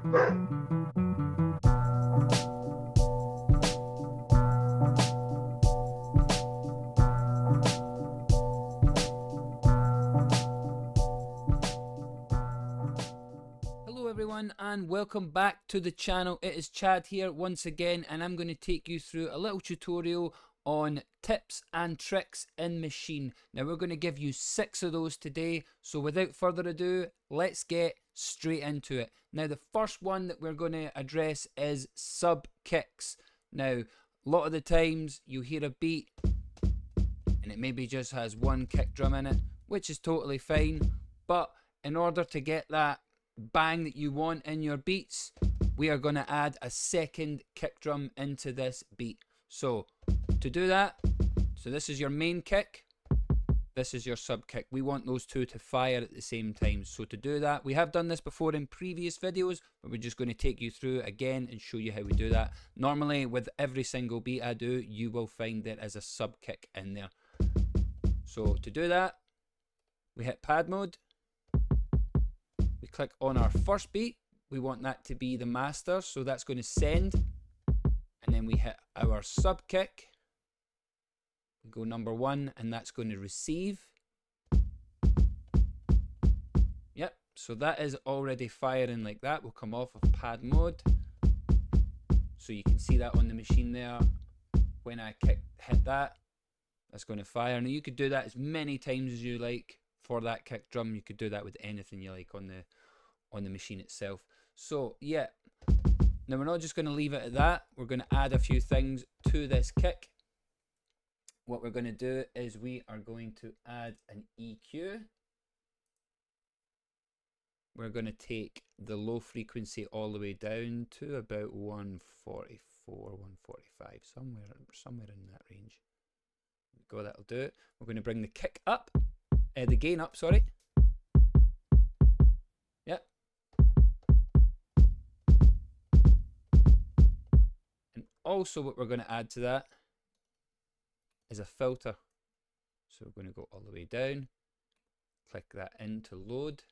Hello everyone and welcome back to the channel. It is Chad here once again, and I'm going to take you through a little tutorial on tips and tricks in Maschine. Now we're going to give you 6 of those today, so without further ado, let's get straight into it. Now the first one that we're going to address is sub kicks. Now a lot of the times you hear a beat and it maybe just has one kick drum in it, which is totally fine, but in order to get that bang that you want in your beats, we are going to add a second kick drum into this beat. So to do that, so this is your main kick, this is your sub kick. We want those two to fire at the same time. So to do that, we have done this before in previous videos, but we're just going to take you through again and show you how we do that. Normally with every single beat I do, you will find there is a sub kick in there. So to do that, we hit pad mode. We click on our first beat. We want that to be the master, so that's going to send. And then we hit our sub kick. We go number 1, and that's going to receive. Yep, so that is already firing like that. We'll come off of pad mode. So you can see that on the machine there. When I hit that, that's going to fire. Now you could do that as many times as you like. For that kick drum, you could do that with anything you like on the machine itself. So yeah, now we're not just going to leave it at that. We're going to add a few things to this kick. What we're going to do is we are going to add an EQ. We're going to take the low frequency all the way down to about 144, 145, somewhere in that range. Go, that'll do it. We're going to bring the kick up. The gain up, sorry. Yep. And also what we're going to add to that is a filter. So we're going to go all the way down, click that in to load.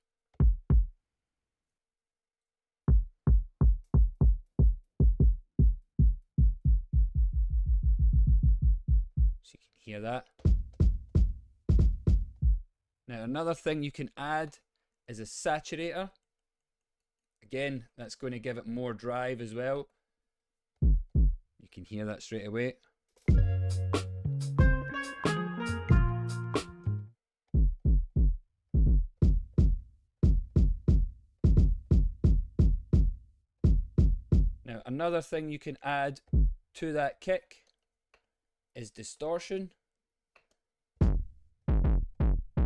So you can hear that. Now another thing you can add is a saturator. Again, that's going to give it more drive as well. You can hear that straight away. Now another thing you can add to that kick is distortion.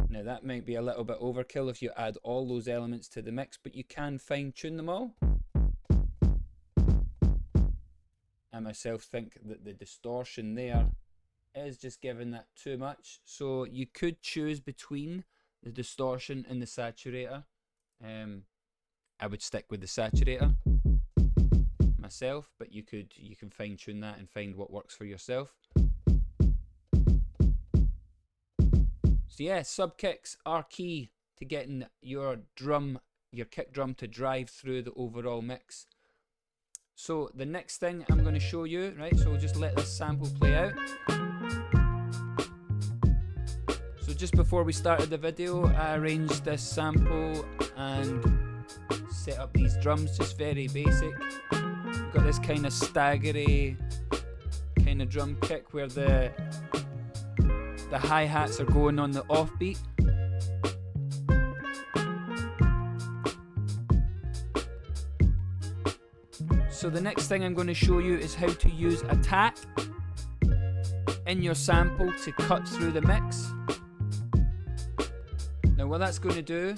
Now that might be a little bit overkill if you add all those elements to the mix, but you can fine tune them all. I myself think that the distortion there is just giving that too much. So you could choose between the distortion and the saturator. I would stick with the saturator myself, but you can fine tune that and find what works for yourself. So yeah, sub kicks are key to getting your kick drum to drive through the overall mix. So the next thing I'm going to show you, right, so we'll just let this sample play out. So just before we started the video, I arranged this sample and set up these drums, just very basic. We've got this kind of staggery kind of drum kick where the hi-hats are going on the offbeat. So the next thing I'm going to show you is how to use attack in your sample to cut through the mix. Now what that's going to do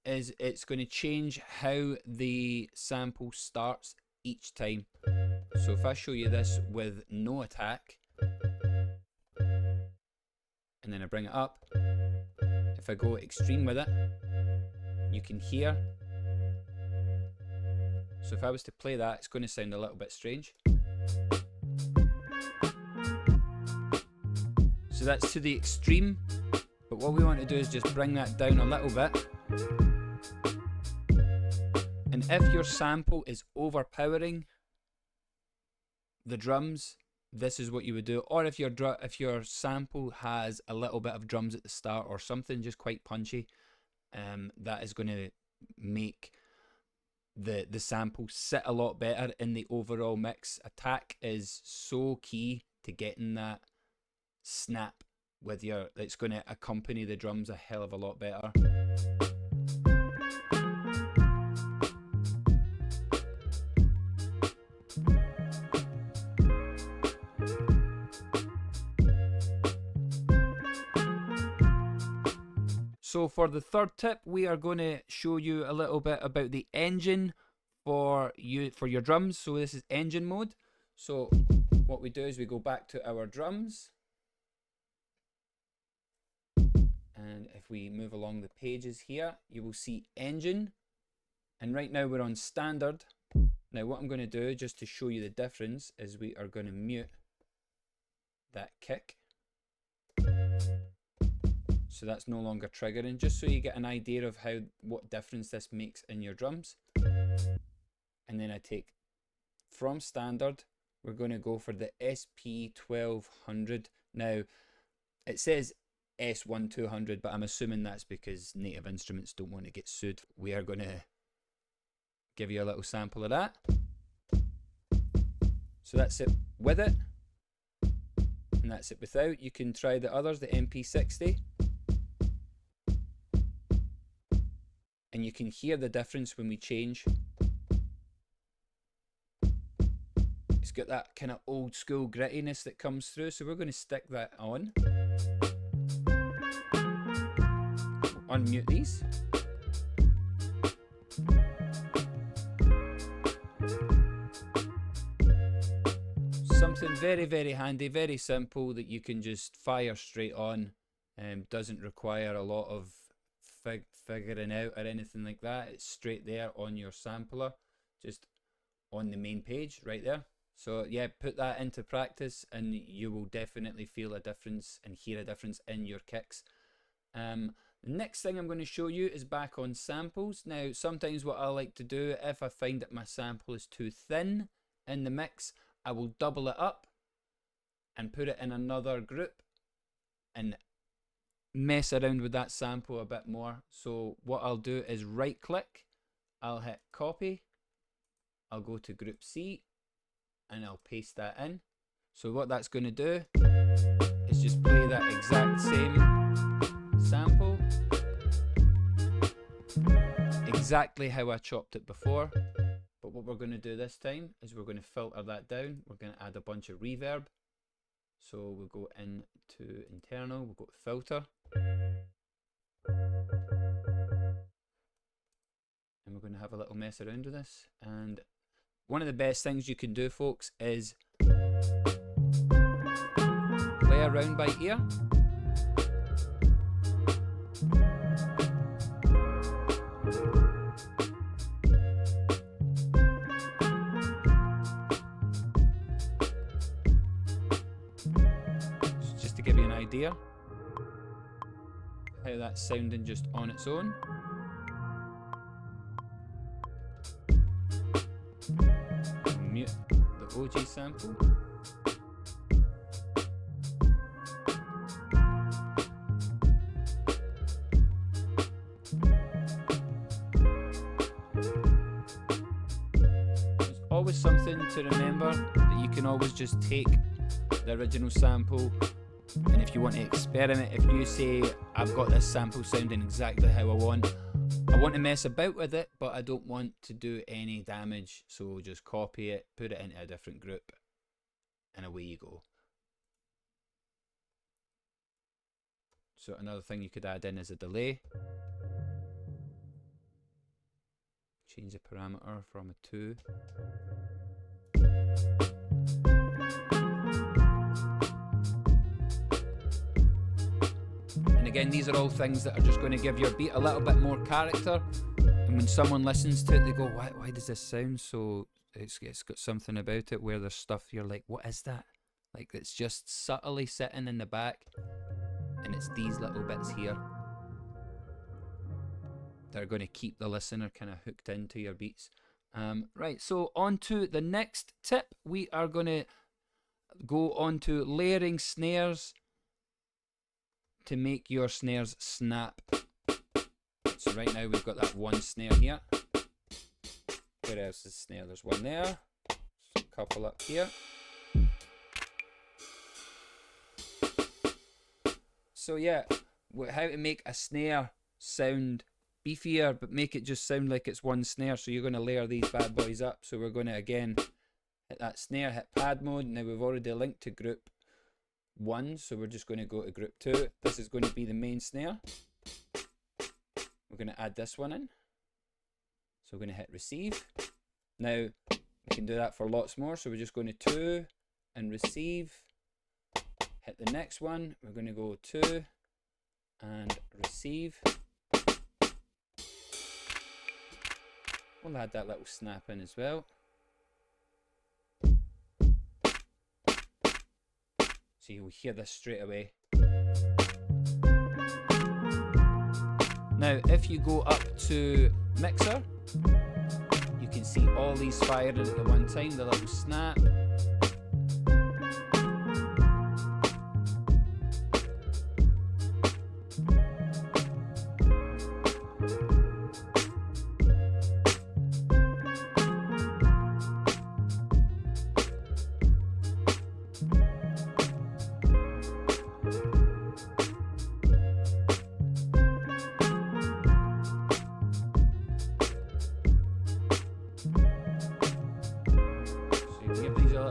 is it's going to change how the sample starts each time. So if I show you this with no attack, and then I bring it up, if I go extreme with it, you can hear. So if I was to play that, it's going to sound a little bit strange. So that's to the extreme, but what we want to do is just bring that down a little bit. And if your sample is overpowering the drums, this is what you would do. Or if your sample has a little bit of drums at the start or something just quite punchy, that is going to make the sample sit a lot better in the overall mix. Attack is so key to getting that snap with your, it's going to accompany the drums a hell of a lot better. So for the third tip, we are going to show you a little bit about the engine for your drums. So this is engine mode. So what we do is we go back to our drums, and if we move along the pages here, you will see engine, and right now we're on standard. Now what I'm going to do, just to show you the difference, is we are going to mute that kick. So that's no longer triggering, just so you get an idea of what difference this makes in your drums. And then I take from standard, we're going to go for the SP1200. Now it says S1200, but I'm assuming that's because Native Instruments don't want to get sued. We are going to give you a little sample of that. So that's it with it, and that's it without. You can try the others, the MP60. And you can hear the difference when we change. It's got that kind of old school grittiness that comes through, so we're going to stick that on. We'll unmute these. Something very, very handy, very simple that you can just fire straight on. Doesn't require a lot of figuring out or anything like that. It's straight there on your sampler, just on the main page right there. So yeah, put that into practice and you will definitely feel a difference and hear a difference in your kicks. The next thing I'm going to show you is back on samples. Now sometimes what I like to do, if I find that my sample is too thin in the mix, I will double it up and put it in another group and mess around with that sample a bit more. So what I'll do is right click, I'll hit copy, I'll go to group C and I'll paste that in. So what that's going to do is just play that exact same sample, exactly how I chopped it before. But what we're going to do this time is we're going to filter that down. We're going to add a bunch of reverb. So we'll go into internal, we'll go to filter. And we're going to have a little mess around with this. And one of the best things you can do, folks, is play around by ear. Just to give you an idea how that's sounding just on its own. Mute the OG sample. There's always something to remember, that you can always just take the original sample, and if you want to experiment, if you say I've got this sample sounding exactly how I want to mess about with it, but I don't want to do any damage, so just copy it, put it into a different group, and away you go. So another thing you could add in is a delay. Change the parameter from a 2. And again, these are all things that are just going to give your beat a little bit more character. And when someone listens to it, they go, why does this sound so... It's got something about it where there's stuff you're like, what is that? Like, it's just subtly sitting in the back. And it's these little bits here. that are going to keep the listener kind of hooked into your beats. Right, so on to the next tip. We are going to go on to layering snares to make your snares snap. So right now we've got that one snare here. Where else is snare? There's one there. A couple up here. So yeah, how to make a snare sound beefier, but make it just sound like it's one snare. So you're going to layer these bad boys up. So we're going to again hit that snare, hit pad mode. Now we've already linked to group 1, so we're just going to go to group 2. This is going to be the main snare. We're going to add this one in. So we're going to hit receive. Now we can do that for lots more. So we're just going to 2 and receive. Hit the next one. We're going to go 2 and receive. We'll add that little snap in as well. So you'll hear this straight away. Now if you go up to mixer, you can see all these firing at the one time, the little snap.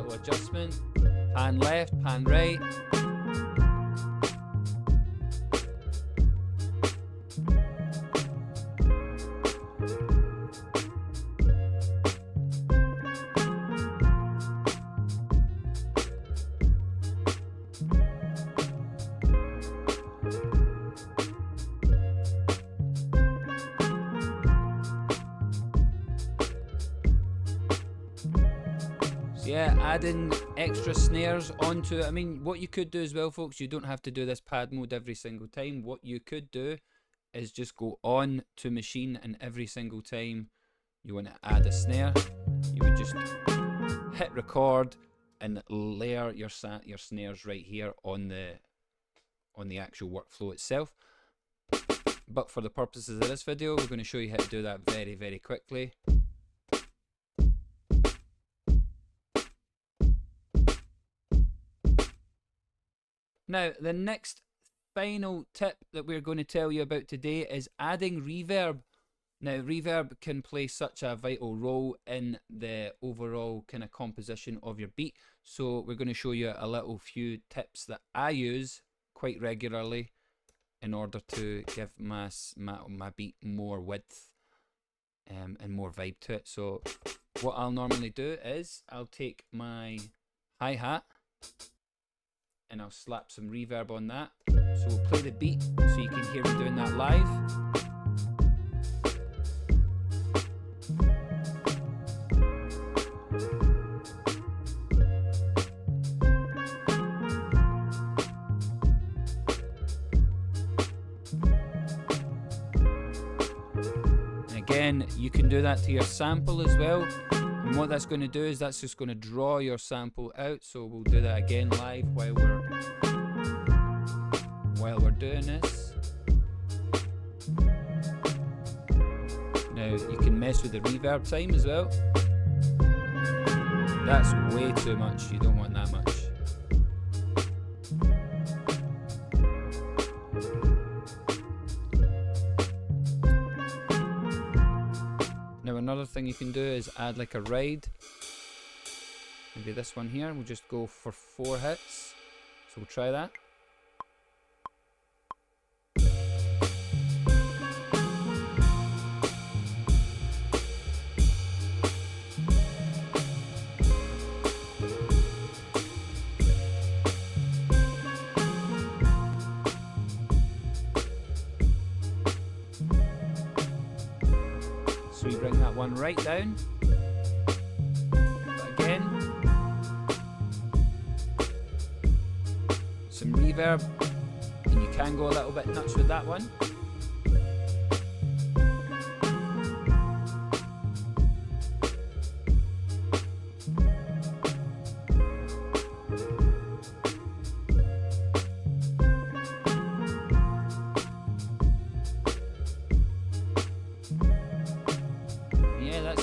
Adjustment, pan left, pan right. Yeah, adding extra snares onto it. I mean, what you could do as well, folks, you don't have to do this pad mode every single time. What you could do is just go on to Maschine, and every single time you want to add a snare, you would just hit record and layer your snares right here on the actual workflow itself. But for the purposes of this video, we're going to show you how to do that very, very quickly. Now, the next final tip that we're going to tell you about today is adding reverb. Now, reverb can play such a vital role in the overall kind of composition of your beat. So we're going to show you a little few tips that I use quite regularly in order to give my beat more width and more vibe to it. So what I'll normally do is I'll take my hi-hat and I'll slap some reverb on that. So we'll play the beat so you can hear me doing that live. And again, you can do that to your sample as well. And what that's going to do is that's just going to draw your sample out. So we'll do that again live while we're doing this. Now you can mess with the reverb time as well. That's way too much. You don't want that much. Now another thing you can do is add like a ride. Maybe this one here. We'll just go for 4 hits. So we'll try that. So we bring that one right down. But again, some reverb, and you can go a little bit nuts with that one.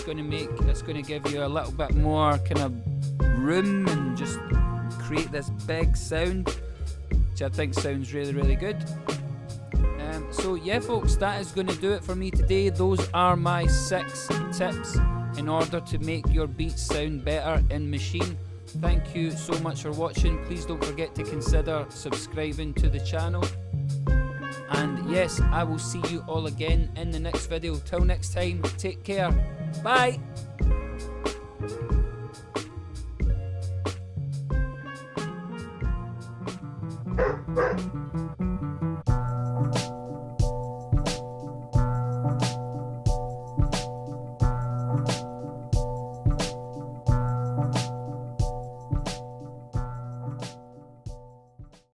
going to give you a little bit more kind of room and just create this big sound, which I think sounds really, really good. So yeah folks, that is going to do it for me today. Those are my 6 tips in order to make your beats sound better in Maschine. Thank you so much for watching. Please don't forget to consider subscribing to the channel. And yes, I will see you all again in the next video. Till next time, take care. Bye!